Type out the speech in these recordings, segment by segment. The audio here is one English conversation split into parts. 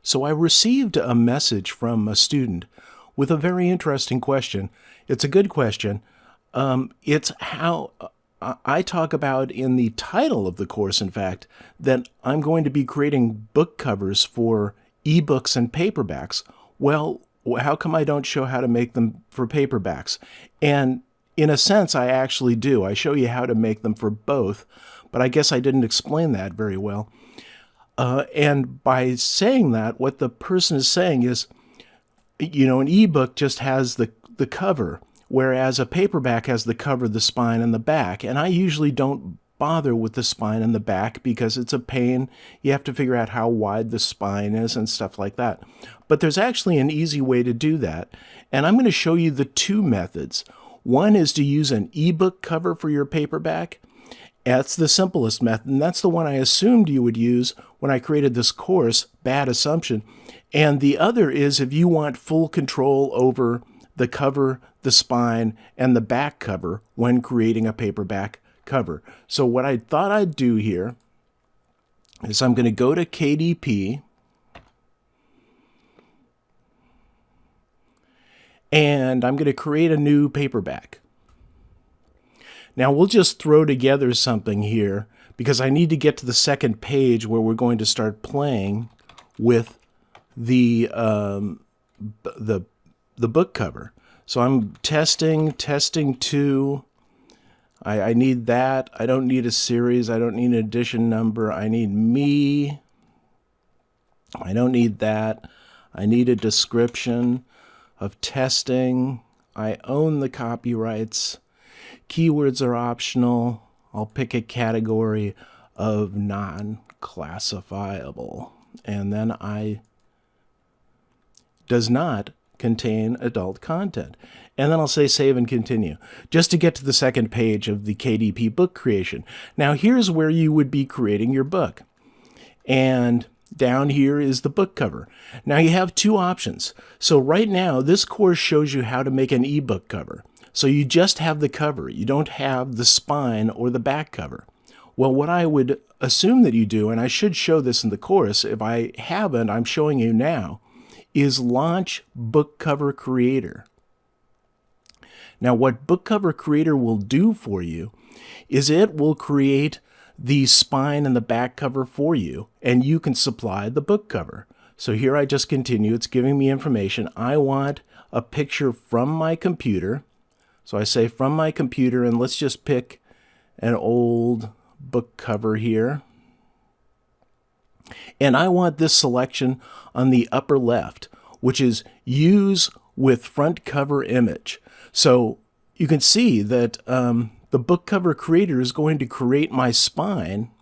So I received a message from a student with a very interesting question. It's a good question. It's how I talk about in the title of the course, in fact, that I'm going to be creating book covers for ebooks and paperbacks. Well, how come I don't show how to make them for paperbacks? And in a sense, I actually do. I show you how to make them for both, but I guess I didn't explain that very well. And by saying that, what the person is saying is, an ebook just has the cover, whereas a paperback has the cover, the spine, and the back. And I usually don't bother with the spine and the back because it's a pain. You have to figure out how wide the spine is and stuff like that. But there's actually an easy way to do that. And I'm going to show you the two methods. One is to use an ebook cover for your paperback. That's the simplest method, and that's the one I assumed you would use when I created this course, bad assumption. And the other is if you want full control over the cover, the spine, and the back cover when creating a paperback cover. So what I thought I'd do here is I'm going to go to KDP, and I'm going to create a new paperback. Now we'll just throw together something here because I need to get to the second page where we're going to start playing with the book cover. So I'm testing 2. I need that. I don't need a series. I don't need an edition number. I need me. I don't need that. I need a description of testing. I own the copyrights. Keywords are optional. I'll pick a category of non-classifiable. And then does not contain adult content. And then I'll say save and continue, just to get to the second page of the KDP book creation. Now here's where you would be creating your book. And down here is the book cover. Now you have two options. So right now, this course shows you how to make an ebook cover. So you just have the cover. You don't have the spine or the back cover. Well, what I would assume that you do, and I should show this in the course, if I haven't, I'm showing you now, is launch Book Cover Creator. Now, what Book Cover Creator will do for you is it will create the spine and the back cover for you, and you can supply the book cover. So here I just continue. It's giving me information. I want a picture from my computer. So I say from my computer, and let's just pick an old book cover here. And I want this selection on the upper left, which is use with front cover image. So you can see that the book cover creator is going to create my spine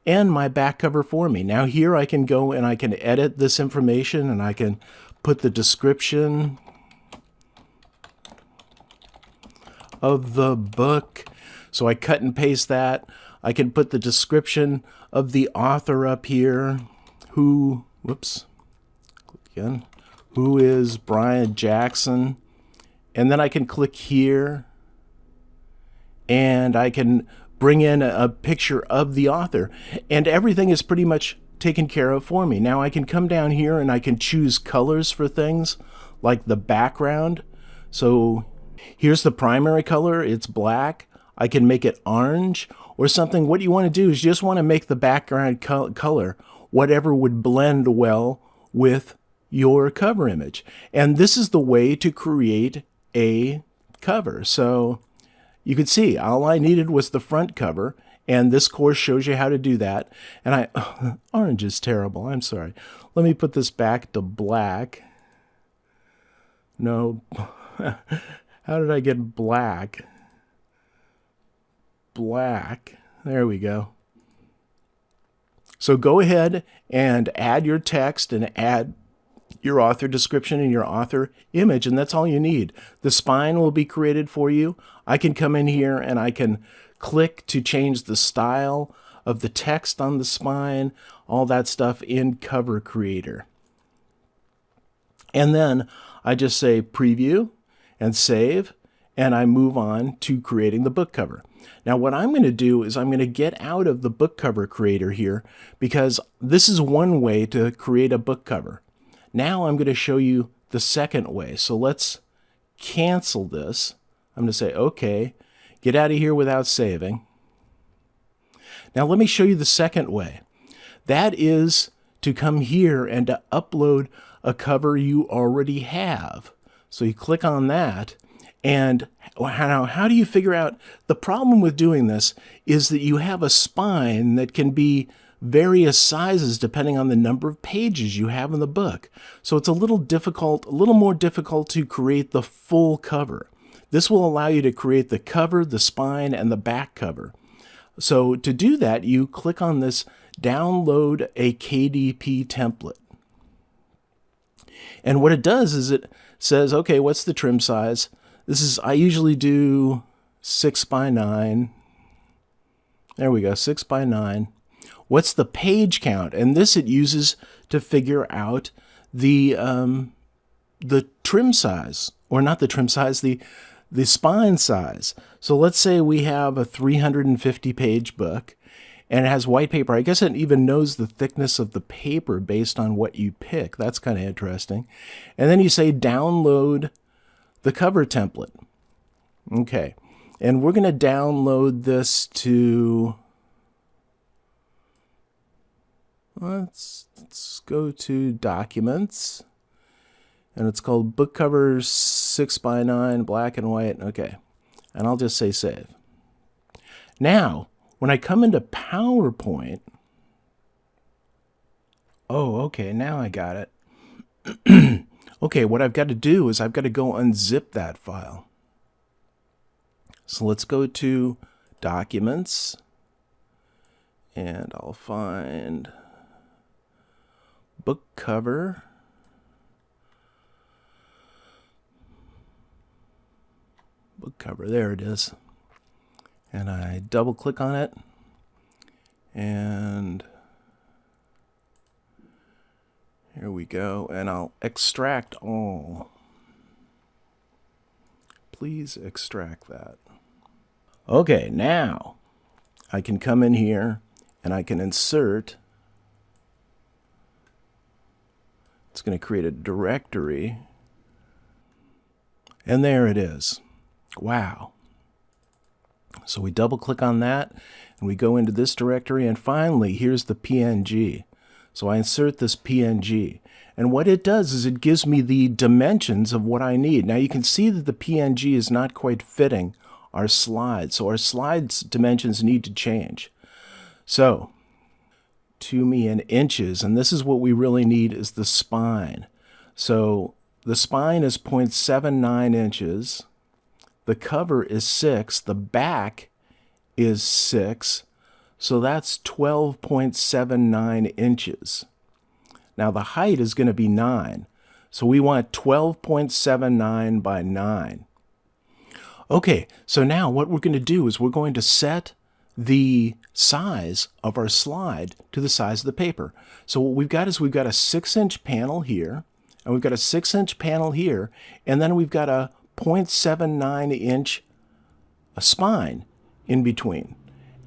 and my back cover for me. Now here I can go and I can edit this information, and I can put the description of the book. So I cut and paste that. I can put the description of the author up here. Who is Brian Jackson? And then I can click here, and I can bring in a picture of the author, and everything is pretty much taken care of for me. Now I can come down here and I can choose colors for things like the background. So here's the primary color, it's black. I can make it orange or something. What you want to do is you just want to make the background color whatever would blend well with your cover image. And this is the way to create a cover. So you could see all I needed was the front cover, and this course shows you how to do that. And orange is terrible, I'm sorry. Let me put this back to black. No, how did I get black? Black, there we go. So go ahead and add your text and add your author description and your author image, and that's all you need. The spine will be created for you. I can come in here and I can click to change the style of the text on the spine, all that stuff in Cover Creator. And then I just say preview and save, and I move on to creating the book cover. Now what I'm going to do is I'm going to get out of the book cover creator here, because this is one way to create a book cover. Now I'm going to show you the second way. So let's cancel this. I'm going to say okay, get out of here without saving. Now let me show you the second way. That is to come here and to upload a cover you already have. So you click on that, and now how do you figure out? The problem with doing this is that you have a spine that can be various sizes depending on the number of pages you have in the book. So it's a little more difficult to create the full cover. This will allow you to create the cover, the spine, and the back cover. So to do that, you click on this download a KDP template. And what it does is it says, okay, what's the trim size? I usually do 6x9. There we go, 6x9. What's the page count? And this it uses to figure out the trim size, or not the trim size, the spine size. So let's say we have a 350-page book, and it has white paper. I guess it even knows the thickness of the paper based on what you pick. That's kind of interesting. And then you say download the cover template. Okay. And we're going to download this to, let's go to Documents. And it's called Book Covers 6x9, black and white. Okay. And I'll just say save. Now, when I come into PowerPoint, oh, okay, now I got it. Okay, what I've got to do is I've got to go unzip that file. So let's go to Documents, and I'll find Book Cover. Book cover, there it is. And I double click on it, and here we go, and I'll extract all. Please extract that. Okay, now I can come in here and I can insert. It's going to create a directory, and there it is. Wow. So we double click on that and we go into this directory, and finally here's the PNG. So I insert this PNG, and what it does is it gives me the dimensions of what I need. Now you can see that the PNG is not quite fitting our slides, so our slides dimensions need to change. So to me in inches, and this is what we really need, is the spine. So the spine is 0.79 inches. The cover is 6, the back is 6, so that's 12.79 inches. Now the height is going to be 9, so we want 12.79 by 9. Okay, so now what we're going to do is we're going to set the size of our slide to the size of the paper. So what we've got is we've got a 6-inch panel here, and we've got a 6-inch panel here, and then we've got a 0.79 inch spine in between.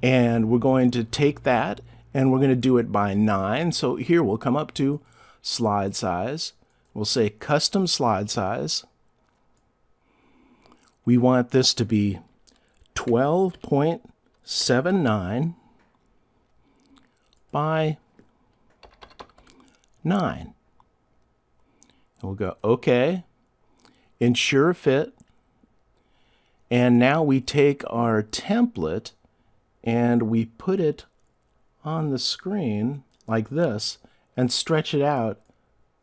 And we're going to take that and we're going to do it by 9. So here we'll come up to slide size. We'll say custom slide size. We want this to be 12.79 by 9. And we'll go OK. Ensure fit, and now we take our template and we put it on the screen like this and stretch it out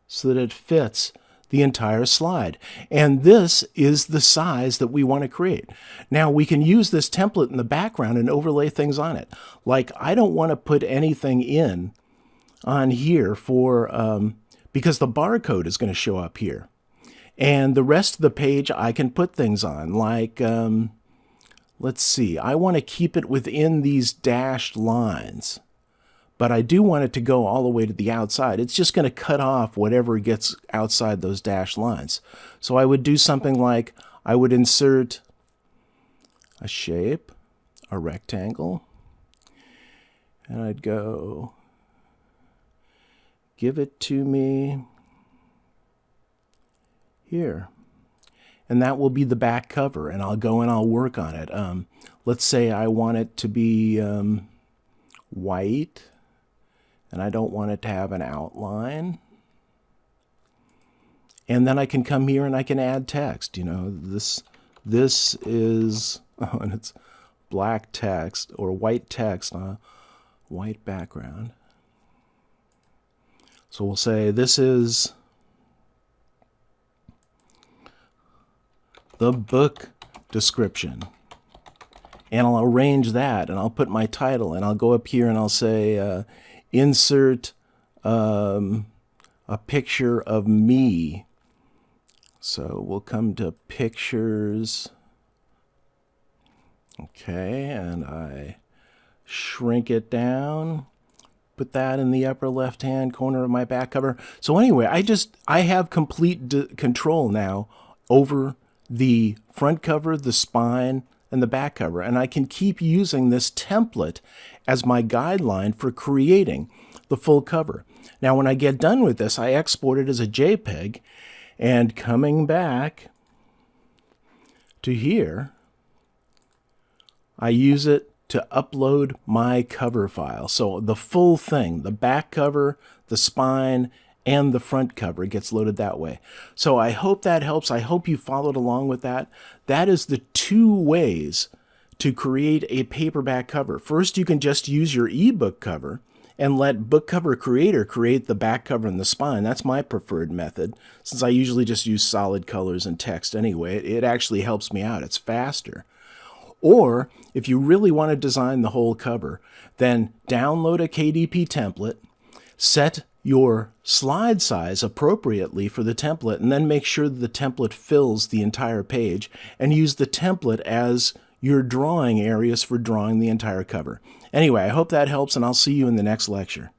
so that it fits the entire slide. And this is the size that we want to create. Now we can use this template in the background and overlay things on it. Like I don't want to put anything in on here for because the barcode is going to show up here. And the rest of the page I can put things on, like, let's see, I want to keep it within these dashed lines, but I do want it to go all the way to the outside. It's just going to cut off whatever gets outside those dashed lines. So I would do something like, I would insert a shape, a rectangle, and I'd go, give it to me here. And that will be the back cover, and I'll go and I'll work on it. Let's say I want it to be white, and I don't want it to have an outline. And then I can come here and I can add text. You know, this is, oh, and it's black text or white text on a white background. So we'll say this is the book description. And I'll arrange that, and I'll put my title, and I'll go up here and I'll say, insert a picture of me. So we'll come to pictures. Okay, and I shrink it down, put that in the upper left-hand corner of my back cover. So anyway, I have complete control now over the front cover, the spine, and the back cover, and I can keep using this template as my guideline for creating the full cover. Now, when I get done with this, I export it as a JPEG, and coming back to here, I use it to upload my cover file. So the full thing, the back cover, the spine, and the front cover gets loaded that way. So I hope that helps. I hope you followed along with that. That is the two ways to create a paperback cover. First, you can just use your ebook cover and let Book Cover Creator create the back cover and the spine. That's my preferred method, since I usually just use solid colors and text anyway. It actually helps me out. It's faster. Or if you really want to design the whole cover, then download a KDP template, set your slide size appropriately for the template, and then make sure that the template fills the entire page, and use the template as your drawing areas for drawing the entire cover. Anyway, I hope that helps, and I'll see you in the next lecture.